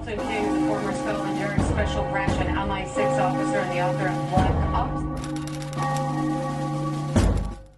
Carlton King is a former Scotland Yard Special Branch and MI6 officer and the author of Black Ops.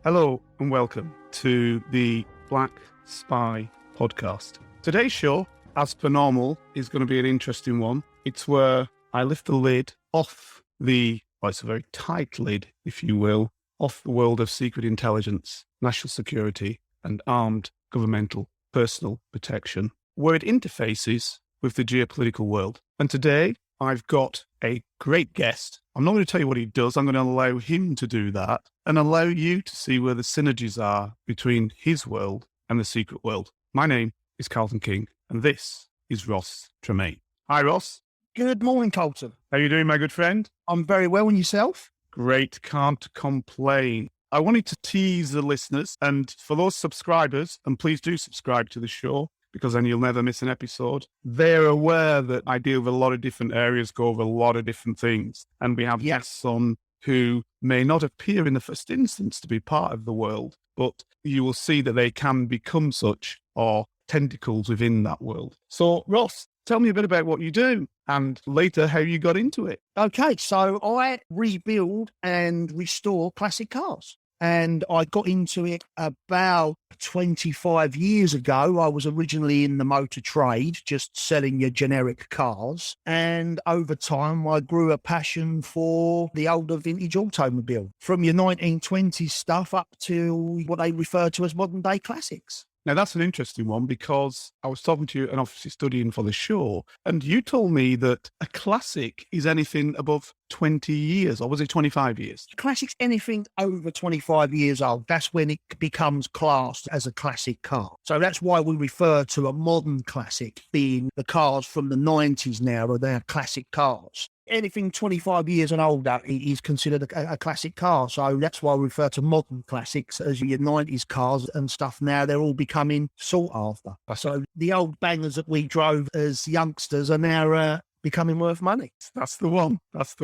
Hello and welcome to the Black Spy podcast. Today's show, as per normal, is going to be an interesting one. It's where I lift the lid off it's a very tight lid, if you will, off the world of secret intelligence, national security, and armed governmental personal protection, where it interfaces with the geopolitical world. And today, I've got a great guest. I'm not going to tell you what he does. I'm going to allow him to do that and allow you to see where the synergies are between his world and the secret world. My name is Carlton King, and this is Ross Tremain. Hi, Ross. Good morning, Carlton. How are you doing, my good friend? I'm very well, and yourself? Great, can't complain. I wanted to tease the listeners, and for those subscribers, and please do subscribe to the show, because then you'll never miss an episode. They're aware that I deal with a lot of different areas, go over a lot of different things, and we have guests on who may not appear in the first instance to be part of the world, but you will see that they can become such, or tentacles within that world. So, Ross, tell me a bit about what you do, and later how you got into it. Okay, so I rebuild and restore classic cars. And I got into it about 25 years ago. I was originally in the motor trade, just selling your generic cars. And over time, I grew a passion for the older vintage automobile, from your 1920s stuff up to what they refer to as modern day classics. Now, that's an interesting one, because I was talking to you and obviously studying for the show, and you told me that a classic is anything above 20 years, or was it 25 years? Classic's anything over 25 years old. That's when it becomes classed as a classic car. So that's why we refer to a modern classic being the cars from the 90s now, or they're classic cars. Anything 25 years and older is considered a classic car. So that's why we refer to modern classics as your 90s cars and stuff. Now they're all becoming sought after. So the old bangers that we drove as youngsters are now becoming worth money. That's the one. That's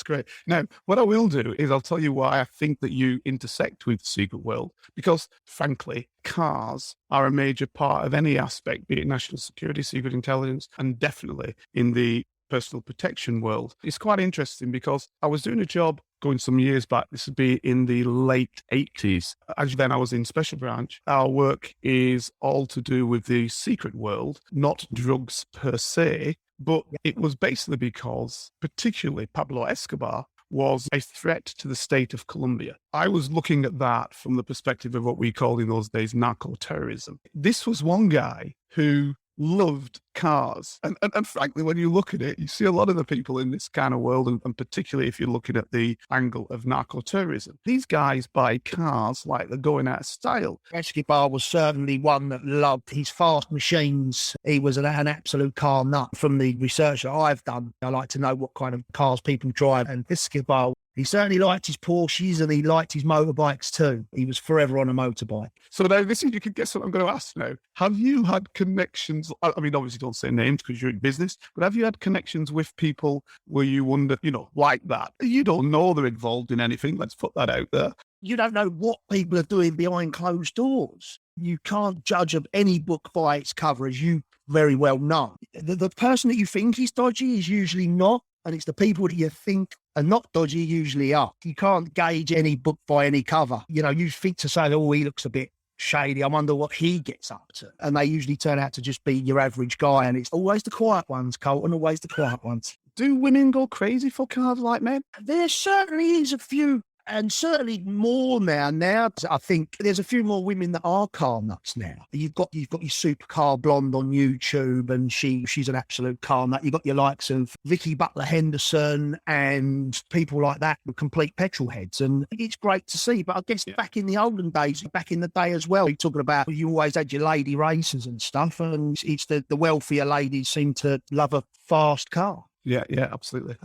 great. Now, what I will do is I'll tell you why I think that you intersect with the secret world, because frankly, cars are a major part of any aspect, be it national security, secret intelligence, and definitely in the personal protection world. It's quite interesting because I was doing a job going some years back. This would be in the late 80s. As then I was in special branch. Our work is all to do with the secret world, not drugs per se, but it was basically because particularly Pablo Escobar was a threat to the state of Colombia. I was looking at that from the perspective of what we called in those days narco-terrorism. This was one guy who loved cars. And frankly, when you look at it, you see a lot of the people in this kind of world, and particularly if you're looking at the angle of narco-terrorism, these guys buy cars like they're going out of style. Escobar was certainly one that loved his fast machines. He was an absolute car nut. From the research that I've done, I like to know what kind of cars people drive. And Escobar, he certainly liked his Porsches and he liked his motorbikes too. He was forever on a motorbike. So now you can guess what I'm going to ask now. Have you had connections? I mean, obviously don't say names because you're in business, but have you had connections with people where you wonder, like that? You don't know they're involved in anything. Let's put that out there. You don't know what people are doing behind closed doors. You can't judge any book by its cover, as you very well know. The person that you think is dodgy is usually not. And it's the people that you think are not dodgy usually are. You can't gauge any book by any cover. You think to say, oh, he looks a bit shady. I wonder what he gets up to. And they usually turn out to just be your average guy. And it's always the quiet ones, Carlton, always the quiet ones. Do women go crazy for cars like men? There certainly is a few. And certainly more now. I think there's a few more women that are car nuts now. You've got your supercar blonde on YouTube, and she's an absolute car nut. You've got your likes of Vicky Butler Henderson and people like that with complete petrol heads. And it's great to see. But I guess back in the olden days, back in the day as well, you're talking about you always had your lady racers and stuff, and it's the wealthier ladies seem to love a fast car. Yeah, absolutely.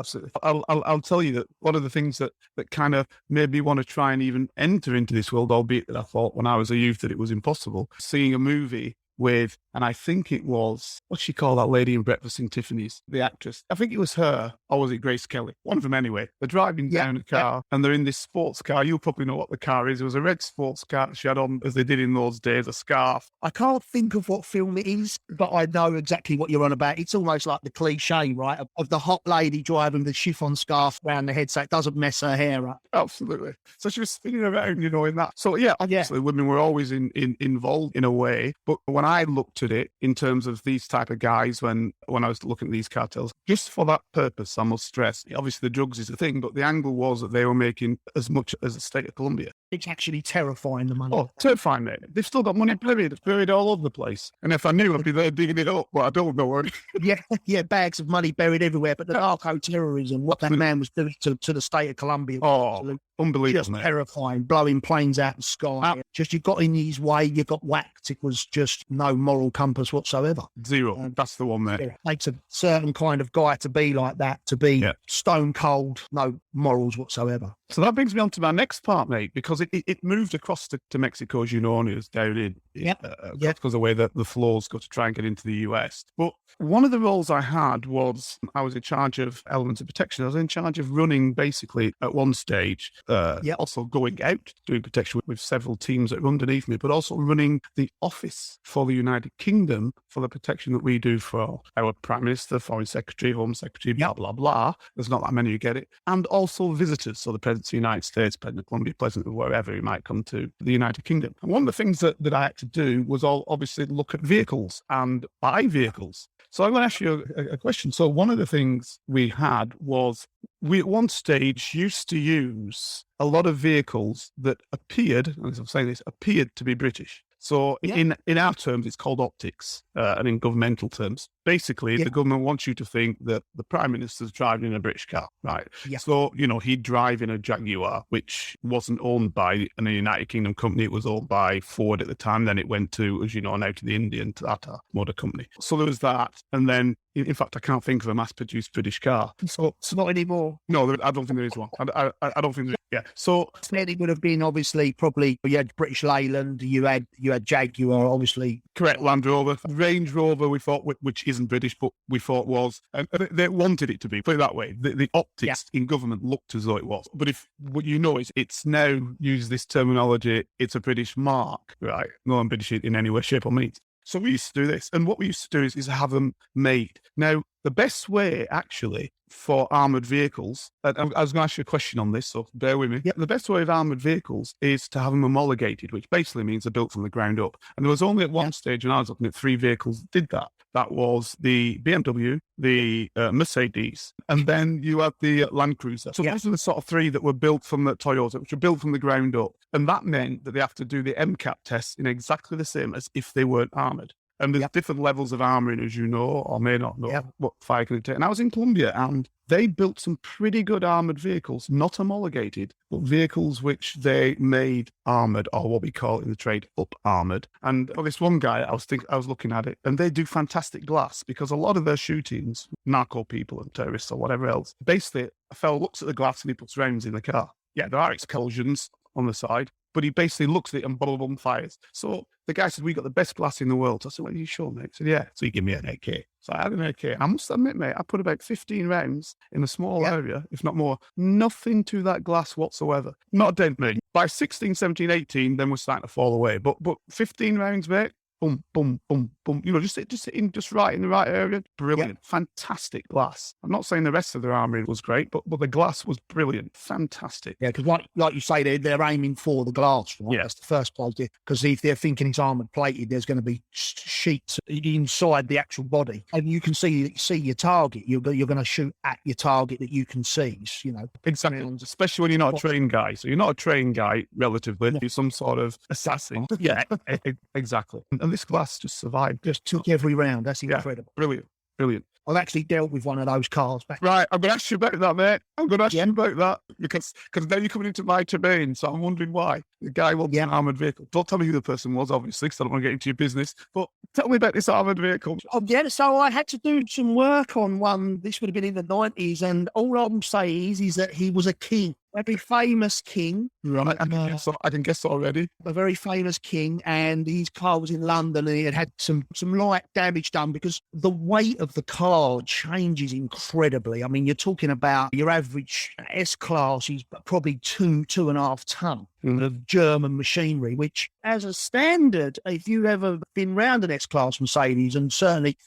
I'll tell you that one of the things that kind of made me want to try and even enter into this world, albeit that I thought when I was a youth that it was impossible, seeing a movie with And I think it was, what's she called, that lady in Breakfast in Tiffany's, the actress. I think it was her, or was it Grace Kelly? One of them anyway. They're driving down a car and they're in this sports car. You'll probably know what the car is. It was a red sports car. She had on, as they did in those days, a scarf. I can't think of what film it is, but I know exactly what you're on about. It's almost like the cliche, right, of the hot lady driving the chiffon scarf around the head so it doesn't mess her hair up. Absolutely. So she was spinning around, in that. So yeah, obviously women were always involved in a way. But when I looked at it in terms of these type of guys, when I was looking at these cartels, just for that purpose, I must stress, obviously the drugs is a thing, but the angle was that they were making as much as the state of Colombia. It's actually terrifying, the money. Oh, terrifying, mate. They've still got money buried. It's buried all over the place. And if I knew, I'd be there digging it up, but I don't know where. Yeah, bags of money buried everywhere. But the narco-terrorism, what that man was doing to the state of Colombia. Unbelievable, just terrifying, blowing planes out of the sky. Just you got in his way, you got whacked. It was just no moral compass whatsoever. Zero. That's the one, mate. It takes a certain kind of guy to be like that, to be stone cold, no morals whatsoever. So that brings me on to my next part, mate, because it moved across to Mexico, as you know, and it was down in because of the way that the flows go to try and get into the US. But one of the roles I had was I was in charge of elements of protection. I was in charge of running, basically, at one stage, also going out, doing protection with several teams that were underneath me, but also running the office for the United Kingdom for the protection that we do for our Prime Minister, Foreign Secretary, Home Secretary, blah, blah, blah. There's not that many who get it. And also visitors, so the President of the United States, President of Colombia, President of wherever he might come to the United Kingdom. And one of the things that I had to do was obviously look at vehicles and buy vehicles. So I'm going to ask you a question. So one of the things we had was we at one stage used to use a lot of vehicles that appeared, as I'm saying this, appeared to be British. So in our terms, it's called optics, and in governmental terms, basically the government wants you to think that the Prime Minister's driving in a British car, right? Yeah. So, he'd drive in a Jaguar, which wasn't owned by a United Kingdom company. It was owned by Ford at the time. Then it went to, as you know, now to the Indian Tata Motor Company. So there was that. And then, in fact, I can't think of a mass-produced British car. So it's not anymore. No, I don't think there is one. I don't think there is. Yeah. So it would have been obviously probably you had British Leyland, you had Jaguar, obviously. Correct, Land Rover, Range Rover. We thought, which isn't British, but we thought was, and they wanted it to be. Put it that way. The optics in government looked as though it was. But if what you know is, it's now used this terminology. It's a British mark, right? No, I'm British in any way, shape, or means. So we used to do this. And what we used to do is have them made. Now, the best way, actually, for armoured vehicles, and I was going to ask you a question on this, so bear with me. The best way of armoured vehicles is to have them homologated, which basically means they're built from the ground up. And there was only at one stage, when I was looking at 3 vehicles that did that. That was the BMW, the Mercedes, and then you had the Land Cruiser. So those are the sort of 3 that were built from the Toyota, which were built from the ground up. And that meant that they have to do the MCAP tests in exactly the same as if they weren't armoured. And there's different levels of armouring, as you know, or may not know, what fire can take. And I was in Colombia, and they built some pretty good armoured vehicles, not homologated, but vehicles which they made armoured, or what we call in the trade, up-armoured. And for this one guy, I was looking at it, and they do fantastic glass, because a lot of their shootings, narco people and terrorists or whatever else, basically a fellow looks at the glass and he puts rounds in the car. Yeah, there are explosions on the side, but he basically looks at it and boom, fires. So the guy said, we got the best glass in the world. So I said, well, are you sure, mate? He said, yeah. So he gave me an AK. So I had an AK. I must admit, mate, I put about 15 rounds in a small area, if not more. Nothing to that glass whatsoever. Not a dent, mate. By 16, 17, 18, then we're starting to fall away. But 15 rounds, mate, boom, boom, boom, boom. Just right in the right area. Brilliant. Fantastic glass. I'm not saying the rest of their armouring was great, but the glass was brilliant. Fantastic. Yeah, because like you say, they're aiming for the glass, right? Yeah. That's the first part. Because if they're thinking it's armoured plated, there's going to be sheets inside the actual body. And you can see your target. You're going to shoot at your target that you can see, Exactly. Especially when you're not a trained guy. So you're not a trained guy, relatively. You're some sort of assassin. Yeah, exactly. And this glass just survived. Just took every round. That's incredible. Brilliant. I've actually dealt with one of those cars back. Right, I'm going to ask you about that, mate. I'm going to ask you about that because now you're coming into my Tremaine, so I'm wondering why. The guy wants an armoured vehicle. Don't tell me who the person was, obviously, because I don't want to get into your business. But tell me about this armoured vehicle. So I had to do some work on one. This would have been in the 90s, and all I'm saying is that he was a king. a very famous king. Right, I can guess already. A very famous king, and his car was in London, and he had some light damage done because the weight of the car changes incredibly. I mean, you're talking about your average S-Class is probably 2.5 ton of German machinery, which as a standard, if you've ever been round an S-Class Mercedes, and certainly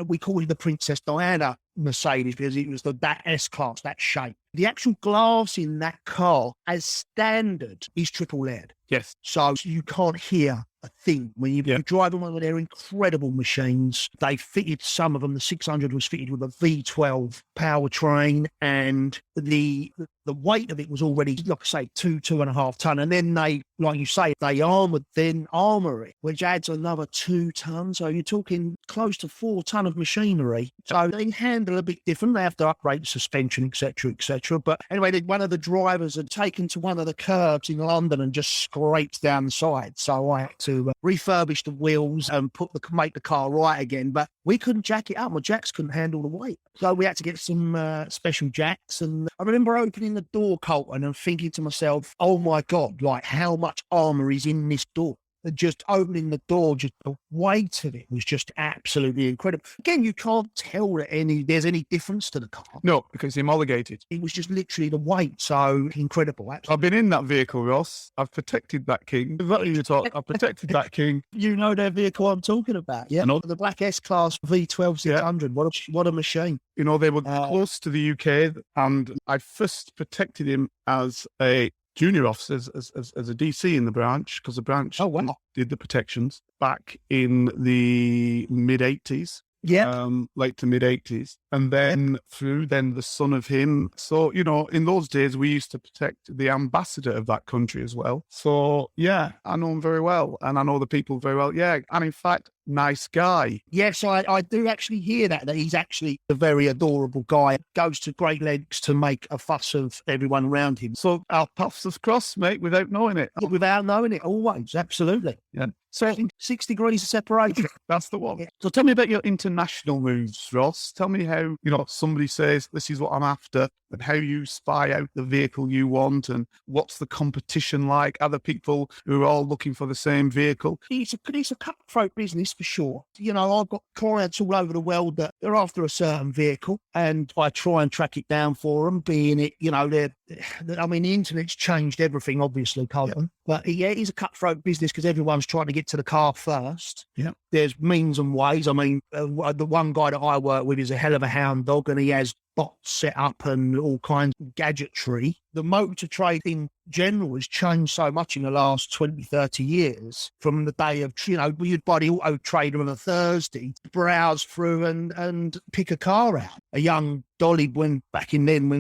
we call it the Princess Diana Mercedes because it was that S-Class, that shape. The actual glass in that car as standard is triple lead. Yes. So you can't hear a thing when you're driving one of their incredible machines. They fitted some of them. The 600 was fitted with a V12 powertrain, and the weight of it was already, like I say, 2.5 ton. And then they, like you say, they armoured, then armour it, which adds another 2 tons. So you're talking close to 4 ton of machinery. So they handle a bit different. They have to upgrade the suspension, etc., etc. But anyway, one of the drivers had taken to one of the curbs in London and just scraped down the side. So I had to refurbish the wheels and make the car right again. But we couldn't jack it up. My jacks couldn't handle the weight. So we had to get some special jacks. And I remember opening the door, Carlton, and thinking to myself, oh my God, like how much armour is in this door? Just opening the door, just the weight of it was just absolutely incredible. Again, you can't tell that there's any difference to the car. No, because it's homologated. It was just literally the weight, so incredible. Absolutely. I've been in that vehicle, Ross. I've protected that king. I've protected that king. You know that vehicle I'm talking about, yeah? The black S-Class V12 600. Yeah. What a machine. You know, they were close to the UK, and I first protected him as a junior officer, as a DC in the branch, because the branch did the protections back in the mid-80s. Yeah. Late to mid-80s. And then through the son of him. So, you know, in those days, we used to protect the ambassador of that country as well. So, yeah, I know him very well. And I know the people very well. Yeah. And in fact, nice guy. Yes, I do actually hear that he's actually a very adorable guy. Goes to great lengths to make a fuss of everyone around him. So our paths have crossed, mate, without knowing it. Without knowing it, always, absolutely. Yeah. So 6 degrees of separation. That's the one. Yeah. So tell me about your international moves, Ross. Tell me how, you know, somebody says, this is what I'm after, and how you spy out the vehicle you want, and what's the competition like? Other people who are all looking for the same vehicle. It's a cutthroat business for sure. You know, I've got clients all over the world that are after a certain vehicle, and I try and track it down for them, being it, you know, the internet's changed everything, obviously, Carlton. Yeah. But yeah, it is a cutthroat business because everyone's trying to get to the car first. Yeah. There's means and ways. I mean, the one guy that I work with is a hell of a hound dog, and he has bots set up and all kinds of gadgetry. The motor trade in general has changed so much in the last 20, 30 years, from the day of, you know, you'd buy the Auto Trader on a Thursday, browse through and pick a car out. A young dolly, back in then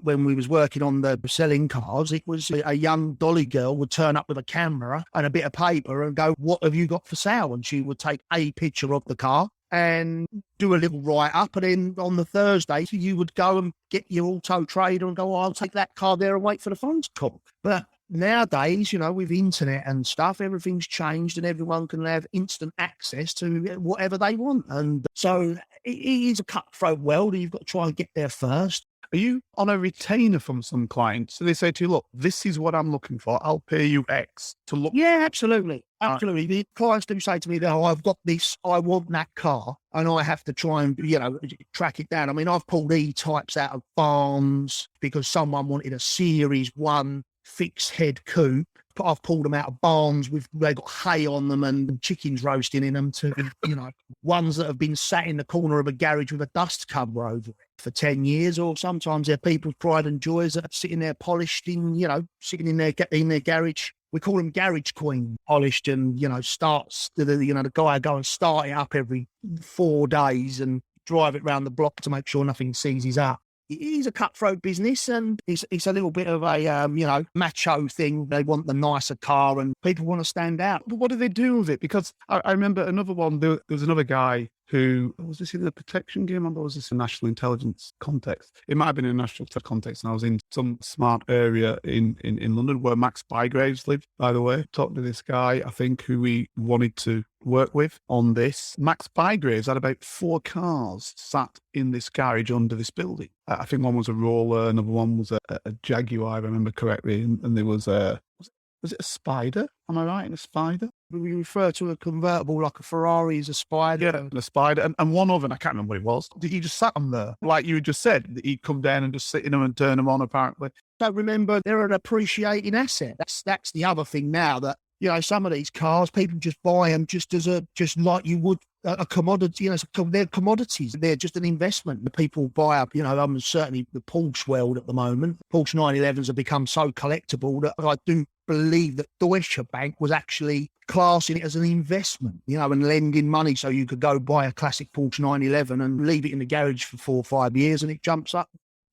when we was working on the selling cars, it was a young dolly girl would turn up with a camera and a bit of paper and go, what have you got for sale? And she would take a picture of the car and do a little write-up, and then on the Thursday, you would go and get your Auto Trader and go, I'll take that car there and wait for the phone to call. But nowadays, you know, with internet and stuff, everything's changed and everyone can have instant access to whatever they want. And so it is a cutthroat world. You've got to try and get there first. Are you on a retainer from some clients? So they say to you, look, this is what I'm looking for. I'll pay you X to look. Yeah, absolutely. Absolutely. The clients do say to me, oh, I've got this, I want that car, and I have to try and, you know, track it down. I mean, I've pulled E-types out of barns because someone wanted a Series 1 fixed head coupe. I've pulled them out of barns they've got hay on them and chickens roasting in them, to, you know, ones that have been sat in the corner of a garage with a dust cover over it for 10 years, or sometimes they're people's pride and joys that are sitting there polished sitting in their garage. We call them garage queen, polished, and, you know, the guy go and start it up every 4 days and drive it round the block to make sure nothing seizes up. It is a cutthroat business, and it's a little bit of a, macho thing. They want the nicer car and people want to stand out. But what do they do with it? Because I remember another one, there was another guy who was this in the protection game, or was this a national intelligence context? It might have been a national context, and I was in some smart area in London where Max Bygraves lived, by the way. Talked to this guy, I think, who we wanted to work with on this. Max Bygraves had about 4 cars sat in this garage under this building. I think one was a Roller, another one was a Jaguar, if I remember correctly, and there was was it a Spider? Am I right? In a Spider? We refer to a convertible like a Ferrari as a Spider. Yeah, and a Spider. And one of them, I can't remember what it was. He just sat on there. Like you just said, he'd come down and just sit in them and turn them on, apparently. Don't remember, they're an appreciating asset. That's the other thing now, that, you know, some of these cars, people just buy them just like you would a commodity. You know, they're commodities. They're just an investment. The people buy up, you know, certainly the Porsche world at the moment. Porsche 911s have become so collectible that I do believe that Deutsche Bank was actually classing it as an investment, you know, and lending money so you could go buy a classic Porsche 911 and leave it in the garage for 4 or 5 years and it jumps up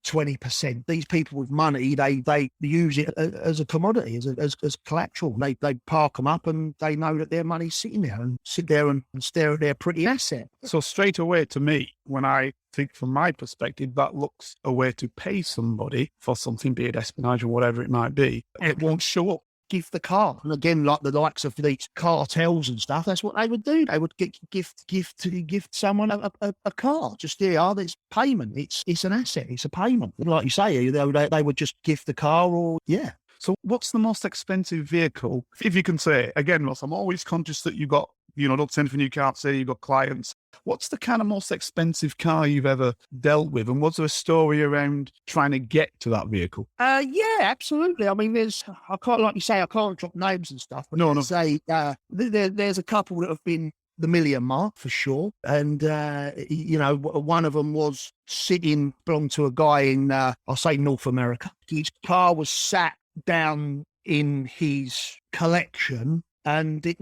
20%. These people with money, they use it as a commodity, as collateral. They park them up and they know that their money's sitting there, and sit there and stare at their pretty asset. So straight away, to me, when I think from my perspective, that looks a way to pay somebody for something, be it espionage or whatever it might be. It won't show up. Gift the car. And again, like the likes of these cartels and stuff, that's what they would do. They would gift someone a car. Just here, it's payment. It's an asset. It's a payment. Like you say, they would just gift the car, or yeah. So what's the most expensive vehicle? If you can say, again, Ross, I'm always conscious that you've got, you know, don't say anything you can't say, you've got clients. What's the kind of most expensive car you've ever dealt with? And was there a story around trying to get to that vehicle? Yeah, absolutely. I mean, I can't, like you say, I can't drop names and stuff. But No. Say, there's a couple that have been the million mark for sure. And, you know, one of them was belonged to a guy in, I'll say North America. His car was sat down in his collection, and it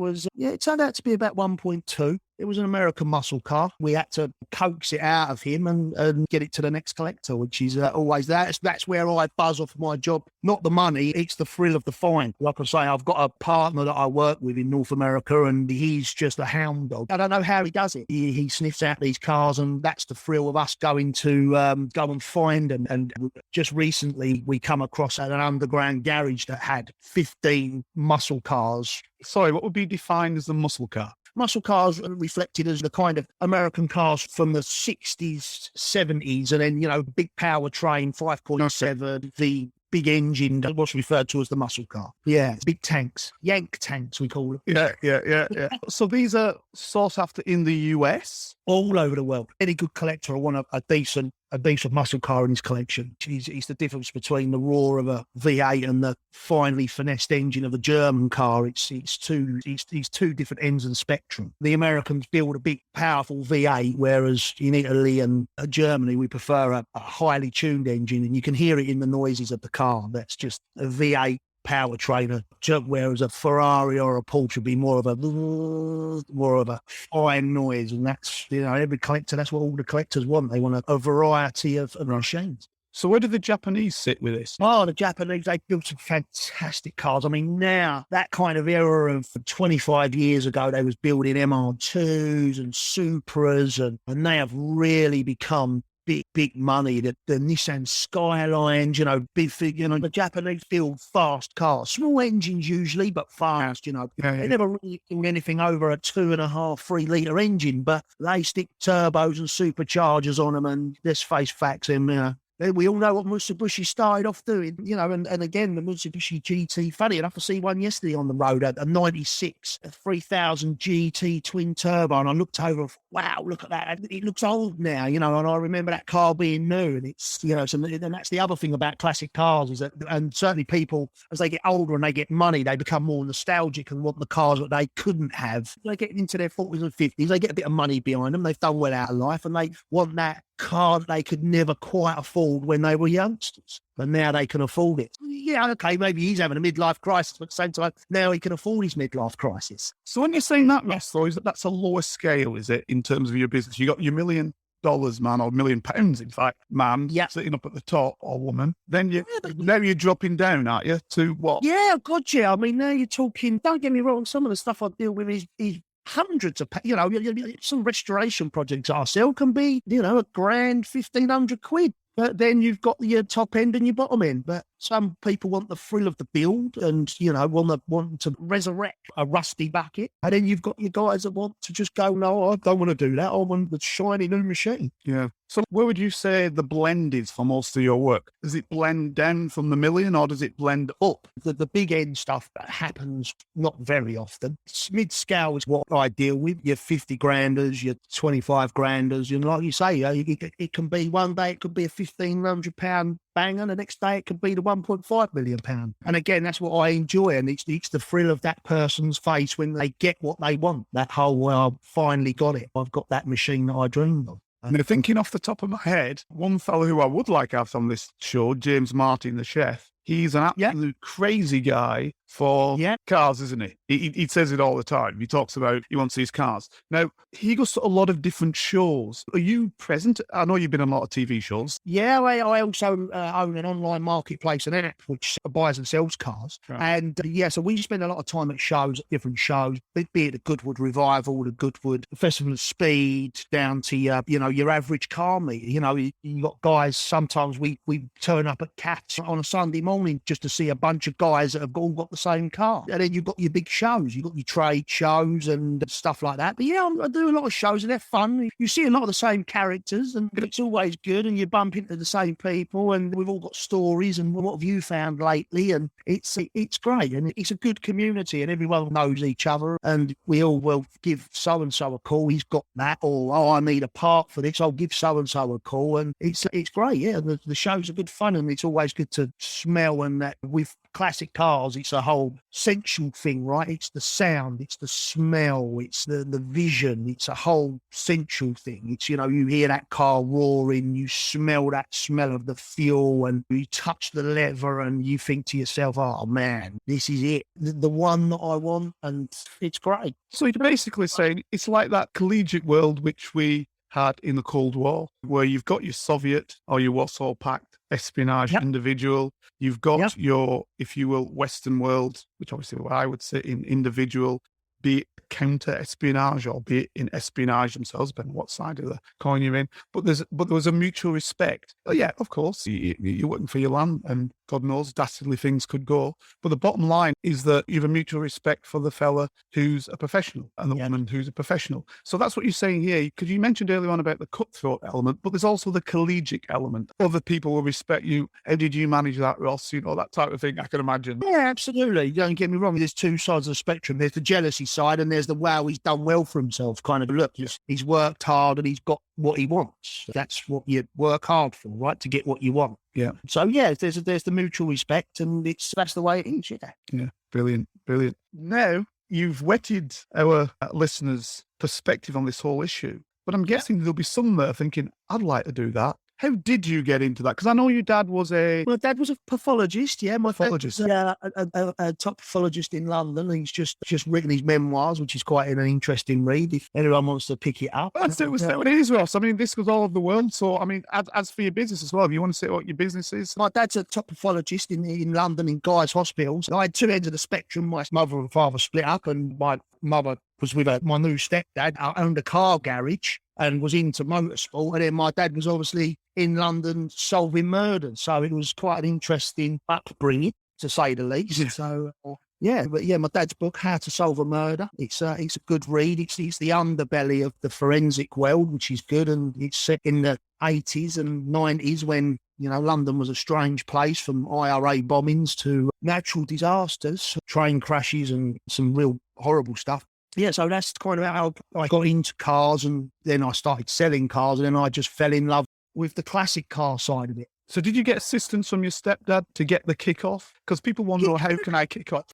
turned out to be about 1.2. It was an American muscle car. We had to coax it out of him and get it to the next collector, which is always that's where I buzz off my job. Not the money, it's the thrill of the find. Like I say, I've got a partner that I work with in North America, and he's just a hound dog. I don't know how he does it. He sniffs out these cars, and that's the thrill of us going to go and find them. And just recently, we come across an underground garage that had 15 muscle cars. Sorry, what would be defined as a muscle car? Muscle cars are reflected as the kind of American cars from the 60s, 70s, and then, you know, big powertrain, 5.7, the big engine, what's referred to as the muscle car. Yeah, big tanks, Yank tanks, we call them. Yeah. So these are sought after in the US? All over the world. Any good collector will want a decent muscle car in his collection. It's the difference between the roar of a V8 and the finely finessed engine of a German car. It's two different ends of the spectrum. The Americans build a big, powerful V8, whereas in Italy and Germany, we prefer a highly tuned engine, and you can hear it in the noises of the car. That's just a V8 powertrain, whereas a Ferrari or a Porsche would be more of a fine noise. And that's, you know, every collector, that's what all the collectors want. They want a variety of machines. So where do the Japanese sit with this? Oh, the Japanese, they built some fantastic cars. I mean, now, that kind of era of 25 years ago, they was building MR2s and Supras, and they have really become big money. The Nissan Skylines, you know, the Japanese build fast cars, small engines usually, but fast, you know. Yeah. They never really do anything over a 2.5-3 litre engine, but they stick turbos and superchargers on them, and let's face facts, you know. We all know what Mitsubishi started off doing, you know, and again, the Mitsubishi GT, funny enough, I see one yesterday on the road, a 96, a 3000 GT twin turbo, and I looked over and thought, wow, look at that. It looks old now, you know, and I remember that car being new, and it's, you know, and that's the other thing about classic cars is that, and certainly people, as they get older and they get money, they become more nostalgic and want the cars that they couldn't have. They get into their 40s and 50s, they get a bit of money behind them, they've done well out of life, and they want that car they could never quite afford when they were youngsters, and now they can afford it. Yeah, okay, maybe he's having a midlife crisis, but at the same time, now he can afford his midlife crisis. So when you're saying that, Ross, though, is that's a lower scale, is it, in terms of your business? You got your $1 million man, or £1 million, in fact, man, sitting up at the top, or woman. Then now you're dropping down, aren't you, to what? Yeah, God, yeah. I mean, now you're talking, don't get me wrong, some of the stuff I deal with is hundreds of, some restoration projects I sell can be, £1,000, 1,500 quid. But then you've got your top end and your bottom end. But some people want the thrill of the build and, want to resurrect a rusty bucket. And then you've got your guys that want to just go, no, I don't want to do that. I want the shiny new machine. Yeah. So where would you say the blend is for most of your work? Does it blend down from the million or does it blend up? The big end stuff that happens not very often. Mid-scale is what I deal with. Your 50 granders, your 25 granders. And like you say, it can be one day, it could be a £1,500 banger. The next day, it could be the £1.5 million. And again, that's what I enjoy. And it's the thrill of that person's face when they get what they want. That whole, well, I've finally got it. I've got that machine that I dreamed of. Now, thinking off the top of my head, one fellow who I would like to have on this show, James Martin, the chef, he's an absolute crazy guy for cars, isn't he? He says it all the time. He talks about he wants these cars. Now, he goes to a lot of different shows. Are you present? I know you've been on a lot of TV shows. Yeah, I also own an online marketplace, an app, which buys and sells cars. Right. And so we spend a lot of time at shows, different shows, be it the Goodwood Revival, the Goodwood Festival of Speed, down to, your average car meet. You got guys, sometimes we turn up at Cats on a Sunday morning just to see a bunch of guys that have all got the same car. And then you've got your big shows, you've got your trade shows and stuff like that. But I do a lot of shows and they're fun. You see a lot of the same characters and it's always good, and you bump into the same people, and we've all got stories and what have you found lately, and it's great, and it's a good community and everyone knows each other, and we all will give so-and-so a call, he's got that, or I need a part for this, I'll give so-and-so a call, and it's great. The shows are good fun, and it's always good to smell, and that with classic cars, it's a whole sensual thing, right? It's the sound, it's the smell, it's the vision, it's a whole sensual thing. It's, you hear that car roaring, you smell that smell of the fuel, and you touch the leather and you think to yourself, oh man, this is it, the one that I want, and it's great. So you're basically saying it's like that collegiate world which we had in the Cold War, where you've got your Soviet or your Warsaw Pact espionage individual, you've got your, if you will, Western world, which obviously what I would say in individual, be it counter-espionage or be it in espionage themselves, depending on what side of the coin you're in. But there was a mutual respect. Oh, yeah, of course, you're working for your land, and God knows, dastardly things could go. But the bottom line is that you have a mutual respect for the fella who's a professional and the woman who's a professional. So that's what you're saying here, because you mentioned earlier on about the cutthroat element, but there's also the collegiate element. Other people will respect you. How did you manage that, Ross? That type of thing, I can imagine. Yeah, absolutely. Don't get me wrong. There's two sides of the spectrum. There's the jealousy side, and there's the, wow, he's done well for himself kind of look. He's worked hard and he's got what he wants. That's what you work hard for, right? To get what you want. Yeah. So there's the mutual respect, and that's the way it is. Yeah. Brilliant. Now you've whetted our listeners' perspective on this whole issue, but I'm guessing there'll be some there thinking, I'd like to do that. How did you get into that? Because I know your dad was a pathologist. Yeah, my pathologist. A top pathologist in London. He's just written his memoirs, which is quite an interesting read. If anyone wants to pick it up, that's what it is, Ross. I mean, this goes all over the world. So, I mean, as for your business as well, if you want to say what your business is, my dad's a top pathologist in London in Guy's hospitals. I had two ends of the spectrum. My mother and father split up, and my mother was with my new stepdad. I owned a car garage and was into motorsport, and then my dad was obviously in London solving murders. So it was quite an interesting upbringing, to say the least. Yeah. So, my dad's book, How to Solve a Murder, it's a good read. It's the underbelly of the forensic world, which is good, and it's set in the 80s and 90s when, London was a strange place, from IRA bombings to natural disasters, train crashes and some real horrible stuff. Yeah, so that's kind of how I got into cars, and then I started selling cars, and then I just fell in love with the classic car side of it. So did you get assistance from your stepdad to get the kick off? Because people wonder, how can I kick off?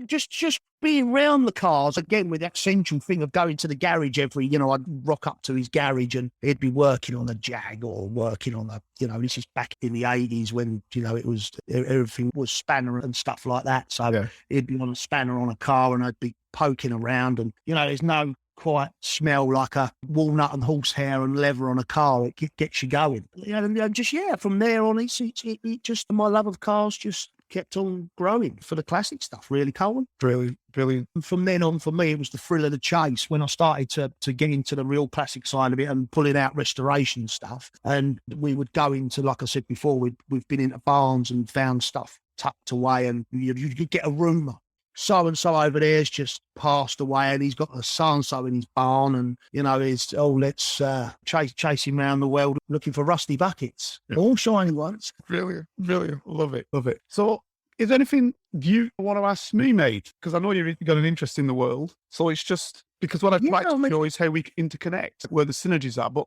Just being around the cars, again, with that central thing of going to the garage I'd rock up to his garage and he'd be working on a Jag or working on this is back in the 80s when, it was, everything was spanner and stuff like that. So he'd be on a spanner on a car and I'd be poking around, and, there's no quite smell like a walnut and horsehair and leather on a car. It gets you going. And from there on, it just, my love of cars just kept on growing for the classic stuff, really, Carlton. Brilliant, brilliant. And from then on, for me, it was the thrill of the chase when I started to get into the real classic side of it and pulling out restoration stuff. And we would go into, like I said before, we've been into barns and found stuff tucked away, and you could get a rumour. So-and-so over there's just passed away and he's got a so-and-so in his barn, and, let's chase him around the world looking for rusty buckets. Yeah. All shiny ones. Brilliant, brilliant. Love it, love it. So is there anything you want to ask me, mate? Because I know you've got an interest in the world. So it's just... Because what I'd like to show is how we interconnect, where the synergies are. But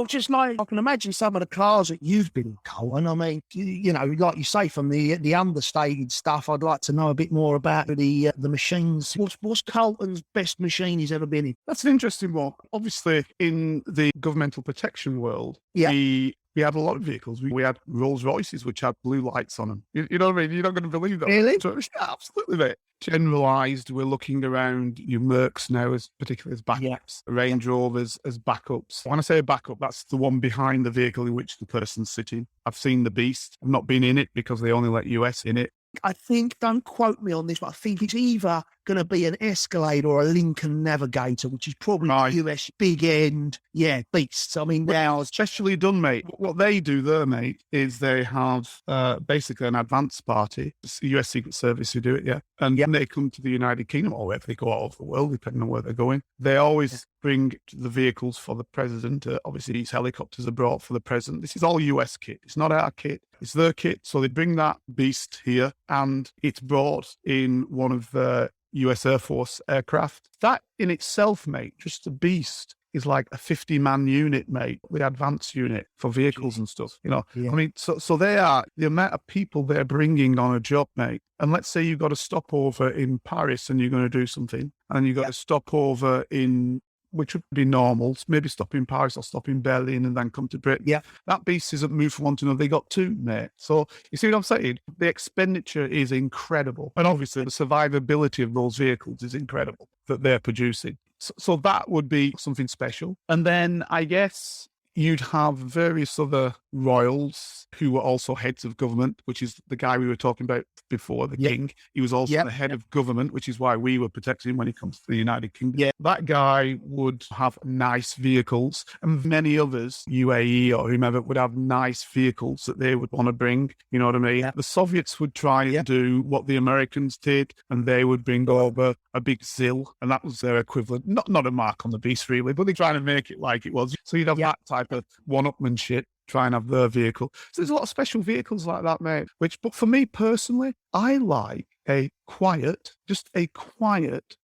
just like I can imagine some of the cars that you've been in, Colin. I mean, like you say, from the understated stuff, I'd like to know a bit more about the machines. What's Carlton's best machine he's ever been in? That's an interesting one. Obviously, in the governmental protection world, we had a lot of vehicles. We had Rolls Royces, which had blue lights on them. You know what I mean? You're not going to believe that. Really? So, yeah, absolutely, mate. Generalised, we're looking around your Mercs now, particularly as backups, Range Rovers as backups. When I say a backup, that's the one behind the vehicle in which the person's sitting. I've seen the Beast. I've not been in it because they only let US in it. I think, don't quote me on this, but I think it's either going to be an Escalade or a Lincoln Navigator, which is probably US big end, beasts. I mean, now especially done, mate. What they do there, mate, is they have basically an advance party. It's the US Secret Service who do it, and when they come to the United Kingdom, or wherever they go all over the world, depending on where they're going, they always bring the vehicles for the president. Obviously, these helicopters are brought for the president. This is all US kit. It's not our kit. It's their kit. So they bring that Beast here, and it's brought in one of the US Air Force aircraft. That in itself, mate, just the Beast is like a 50-man unit, mate, the advanced unit for vehicles and stuff. I mean, so they are the amount of people they're bringing on a job, mate. And let's say you've got a stopover in Paris and you're going to do something, and you've got a stopover in, which would be normal, maybe stop in Paris or stop in Berlin and then come to Britain. Yeah. That Beast isn't moved from one to another. They got two, mate. So you see what I'm saying? The expenditure is incredible. And obviously the survivability of those vehicles is incredible that they're producing. So that would be something special. And then I guess you'd have various other royals who were also heads of government, which is the guy we were talking about before, the king. He was also the head of government, which is why we were protecting him when it comes to the United Kingdom. Yeah. That guy would have nice vehicles, and many others, UAE or whomever, would have nice vehicles that they would want to bring. You know what I mean? Yeah. The Soviets would try and do what the Americans did, and they would bring over a big ZIL, and that was their equivalent. Not a mark on the beast, really, but they're trying to make it like it was. So you'd have that type of one-upmanship, try and have their vehicle. So there's a lot of special vehicles like that, mate, but for me personally, I like a quiet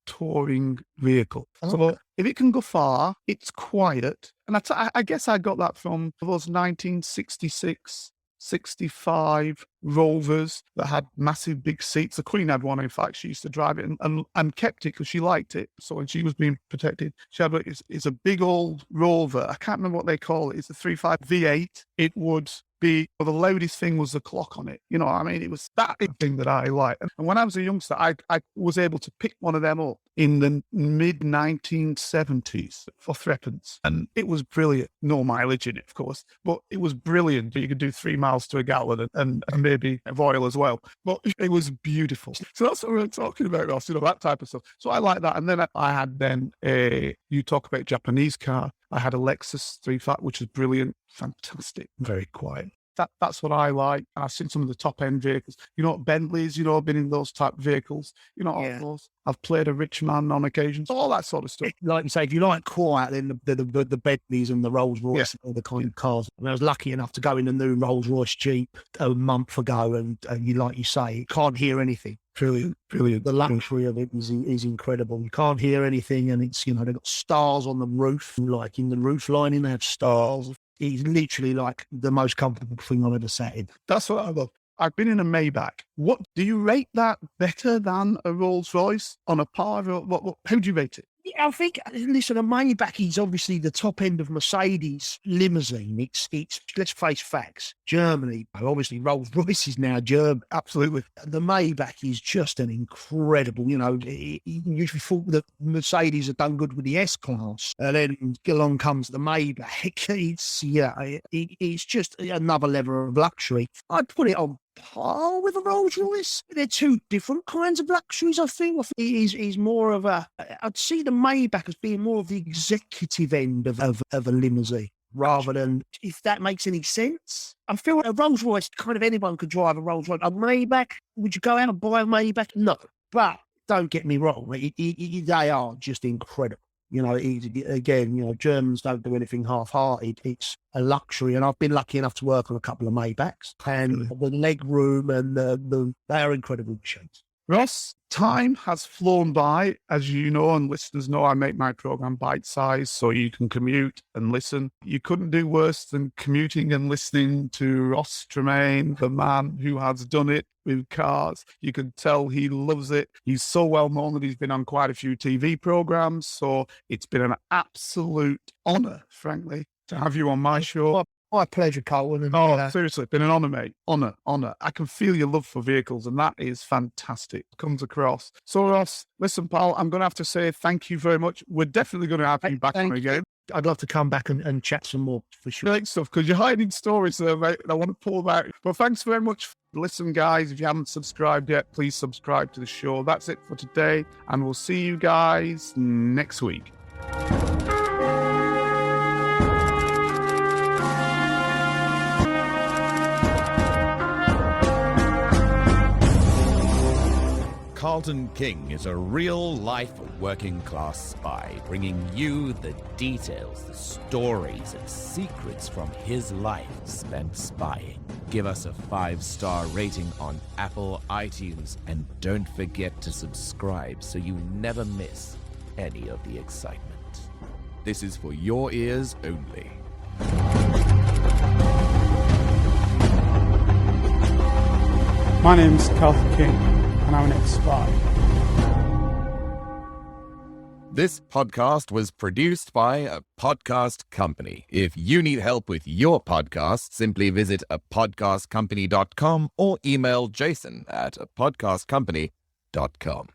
touring vehicle. So if it can go far, it's quiet. And I guess I got that from those 1966 65 Rovers that had massive big seats. The Queen had one, in fact. She used to drive it and kept it because she liked it. So when she was being protected, she had it's a big old Rover. I can't remember what they call it. It's a 3.5 V8. It would be, the loudest thing was the clock on it. You know what I mean? It was that big thing that I liked. And when I was a youngster, I was able to pick one of them up in the mid-1970s for threepence. And it was brilliant. No mileage in it, of course, but it was brilliant. You could do 3 miles to a gallon and maybe oil as well. But it was beautiful. So that's what we're talking about, Ross, that type of stuff. So I like that. And then I had you talk about Japanese car. I had a Lexus 3.5, which is brilliant, fantastic, very quiet. That's what I like. And I've seen some of the top end vehicles. Bentleys, I've been in those type of vehicles. All those. I've played a rich man on occasions, all that sort of stuff. Like you say, if you like quiet, then the Bentleys and the Rolls Royce and all the kind of cars. I was lucky enough to go in the new Rolls Royce Jeep a month ago, and like you say, you can't hear anything. Brilliant. The luxury of it is incredible. You can't hear anything, and it's, they've got stars on the roof, like in the roof lining, they have stars. It's literally like the most comfortable thing I've ever sat in. That's what I love. I've been in a Maybach. What do you rate that better than a Rolls Royce on a par? How do you rate it? Yeah, I think, listen, a Maybach is obviously the top end of Mercedes limousine. It's let's face facts. Germany, obviously Rolls Royce is now German. Absolutely. The Maybach is just an incredible, you usually thought that Mercedes had done good with the S-Class, and then along comes the Maybach. It's just another level of luxury. I'd put it on par with a Rolls Royce. They're two different kinds of luxuries, I think. I think he's more of I'd see the Maybach as being more of the executive end of a limousine, rather than, if that makes any sense. I feel a Rolls Royce, kind of anyone could drive a Rolls Royce. A Maybach, would you go out and buy a Maybach? No. But don't get me wrong, they are just incredible. Germans don't do anything half-hearted. It's a luxury, and I've been lucky enough to work on a couple of Maybachs, and the leg room and they are incredible machines. Ross, time has flown by. As you know, and listeners know, I make my program bite-sized so you can commute and listen. You couldn't do worse than commuting and listening to Ross Tremain, the man who has done it with cars. You can tell he loves it. He's so well known that he's been on quite a few TV programs. So it's been an absolute honour, frankly, to have you on my show. My pleasure, Carlton. Seriously, it's been an honour, mate. Honour. I can feel your love for vehicles, and that is fantastic. Comes across. So, Ross, listen, pal, I'm going to have to say thank you very much. We're definitely going to have you back on again. I'd love to come back and chat some more, for sure. Great stuff, because you're hiding stories there, mate, and I want to pull them out. But thanks very much. Listen, guys, if you haven't subscribed yet, please subscribe to the show. That's it for today, and we'll see you guys next week. Carlton King is a real-life working-class spy, bringing you the details, the stories, and secrets from his life spent spying. Give us a 5-star rating on Apple iTunes, and don't forget to subscribe so you never miss any of the excitement. This is for your ears only. My name's Carlton King, and I'm an ex-spy. This podcast was produced by a podcast company. If you need help with your podcast, simply visit apodcastcompany.com or email Jason at apodcastcompany.com.